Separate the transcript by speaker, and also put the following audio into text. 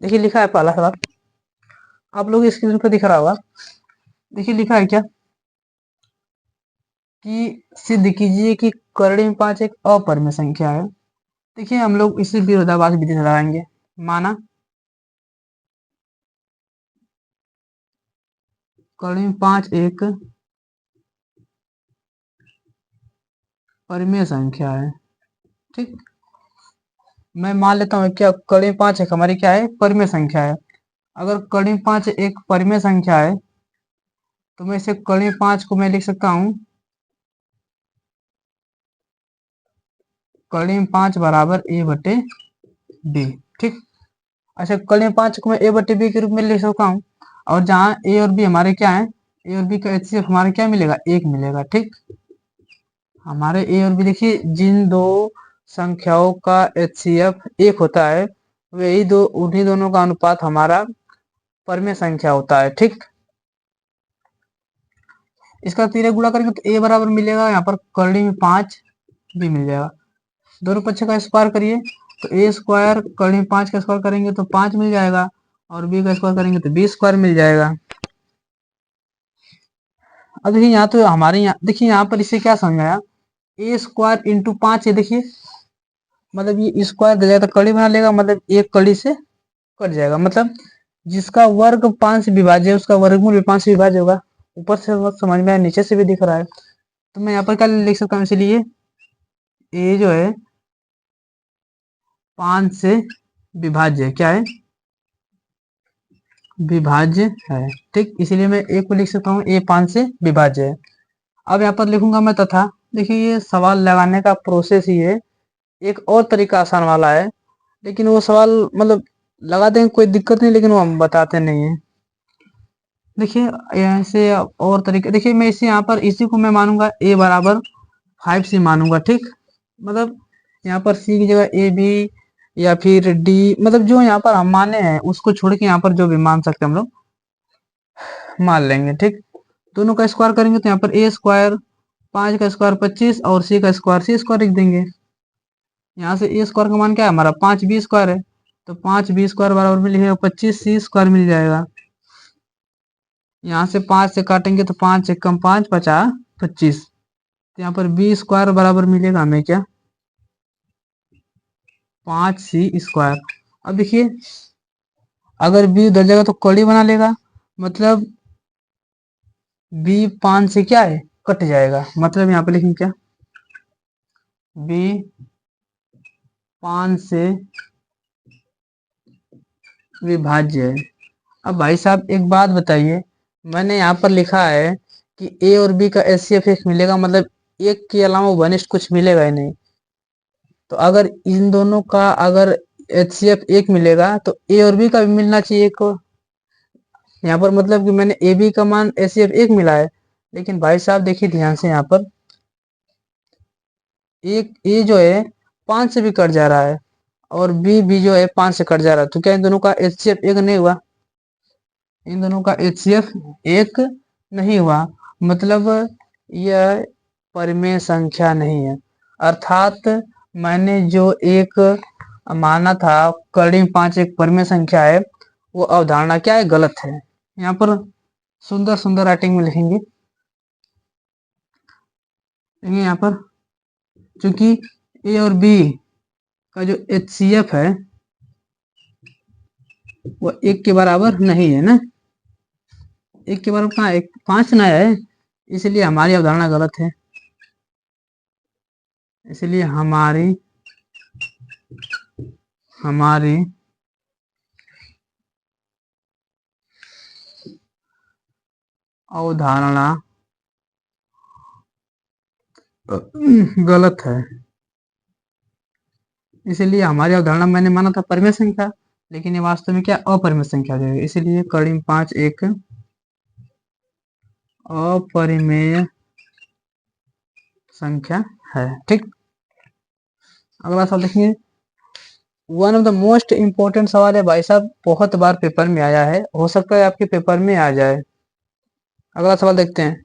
Speaker 1: देखिए लिखा है पहला सवाल, आप लोग स्क्रीन पर दिख रहा होगा। देखिए लिखा है क्या कि सिद्ध कीजिए कि कर्ण में 5 एक अपरिमेय संख्या है। देखिए हम लोग इसे विरोधाभास विधि से लगाएंगे। माना कर्ण में 5 एक परिमेय संख्या है। ठीक, मैं मान लेता हूँ क्या कर्ण में 5 एक हमारी क्या है, परिमेय संख्या है। अगर कर्ण में 5 एक परिमेय संख्या है तो मैं इसे कर्ण में 5 को मैं लिख सकता हूँ कर्ण में 5 बराबर ए बटे बी। ठीक, अच्छा कर्ण में 5 को मैं ए बटे बी के रूप में लिख सकता हूँ, और जहाँ ए और बी हमारे क्या है, ए और बी का एचसीएफ हमारे क्या मिलेगा, एक मिलेगा। ठीक, हमारे ए और बी देखिए जिन दो संख्याओं का एचसीएफ एक होता है वही दो उन्हीं दोनों का अनुपात हमारा परिमेय संख्या होता है। ठीक, इसका तीर गुणा करेंगे तो ए बराबर मिलेगा यहाँ पर कर्ण में 5 भी मिल जाएगा। दोनों पक्ष का स्क्वायर करिए तो ए स्क्वायर कर्ण में 5 का स्क्वायर करेंगे तो 5 मिल जाएगा, और बी का स्क्वायर करेंगे तो बी स्क्वायर मिल जाएगा। अब देखिए यहाँ तो हमारे यहाँ देखिए यहाँ पर इसे क्या समझाया, ए स्क्वायर इंटू 5 है। देखिए मतलब ये स्क्वायर दे जाएगा तो कड़ी बना लेगा, मतलब एक कड़ी से कट जाएगा, मतलब जिसका वर्ग 5 से विभाज्य है उसका वर्गमूल भी 5 से विभाज्य होगा। ऊपर से बहुत समझ में आया, नीचे से भी दिख रहा है, तो मैं यहाँ पर क्या लिख सकता हूँ, इसलिए ए जो है 5 से विभाज्य है, क्या है, विभाज्य है। ठीक, इसीलिए मैं ए को लिख सकता हूँ ए 5 से विभाज्य है। अब यहाँ पर लिखूंगा मैं तथा। देखिए ये सवाल लगाने का प्रोसेस ही है, एक और तरीका आसान वाला है, लेकिन वो सवाल मतलब लगा देंगे कोई दिक्कत नहीं, लेकिन वो हम बताते नहीं है। देखिए ऐसे और तरीके, देखिए मैं इसे यहाँ पर इसी को मैं मानूंगा ए बराबर 5 सी मानूंगा। ठीक, मतलब यहाँ पर सी की जगह ए बी या फिर डी, मतलब जो यहाँ पर हम माने हैं उसको छोड़ के यहाँ पर जो भी मान सकते हैं हम लोग मान लेंगे। ठीक, दोनों का स्क्वायर करेंगे तो यहाँ पर ए स्क्वायर 5 का स्क्वायर 25 और सी का स्क्वायर सी स्क्वायर लिख देंगे। यहाँ से ए स्क्वायर का मान क्या है हमारा 5 बी स्क्वायर है, तो 5 बी स्क्वायर बराबर में लिखेगा 25 सी स्क्वायर मिल जाएगा। यहाँ से 5 से काटेंगे तो 5 से कम 5 50 25, तो यहाँ पर बी स्क्वायर बराबर मिलेगा हमें क्या 5 सी स्क्वायर। अब देखिए अगर बी उधर जाएगा तो कड़ी बना लेगा, मतलब बी 5 से क्या है कट जाएगा, मतलब यहाँ पे लिखेंगे क्या बी 5 से विभाज्य है। अब भाई साहब एक बात बताइए, मैंने यहाँ पर लिखा है कि ए और बी का एचसीएफ एक मिलेगा, मतलब एक के अलावा वनिष्ठ कुछ मिलेगा ही नहीं। तो अगर इन दोनों का अगर एचसीएफ एक मिलेगा तो ए और बी का भी मिलना चाहिए एक को। यहाँ पर मतलब कि मैंने ए बी का मान एचसीएफ एक मिला है, लेकिन भाई साहब देखिए ध्यान से यहाँ पर एक ए जो है 5 से भी कट जा रहा है और बी भी जो है 5 से कट जा रहा है, तो क्या इन दोनों का एचसीएफ एक नहीं हुआ, इन दोनों का एचसीएफ एक नहीं हुआ, मतलब यह परिमेय संख्या नहीं है। अर्थात मैंने जो एक माना था कड़ी 5 एक परिमेय संख्या है, वो अवधारणा क्या है, गलत है। यहाँ पर सुंदर सुंदर राइटिंग में लिखेंगे, यहाँ पर चूंकि ए और बी का जो एचसीएफ है वो एक के बराबर नहीं है ना, एक के बराबर कहाँ, एक 5 ना है, इसलिए हमारी अवधारणा गलत है। इसलिए हमारी हमारी अवधारणा गलत है। इसलिए हमारी अवधारणा मैंने माना था परिमेय संख्या, लेकिन ये वास्तव में क्या अपरिमेय संख्या हो जाएगी, इसलिए कड़ी 5 एक अपरिमेय संख्या है। ठीक, अगला सवाल देखिए, one of the most important सवाल है भाई साहब, बहुत बार पेपर में आया है, हो सकता है आपके पेपर में आ जाए। अगला सवाल देखते हैं,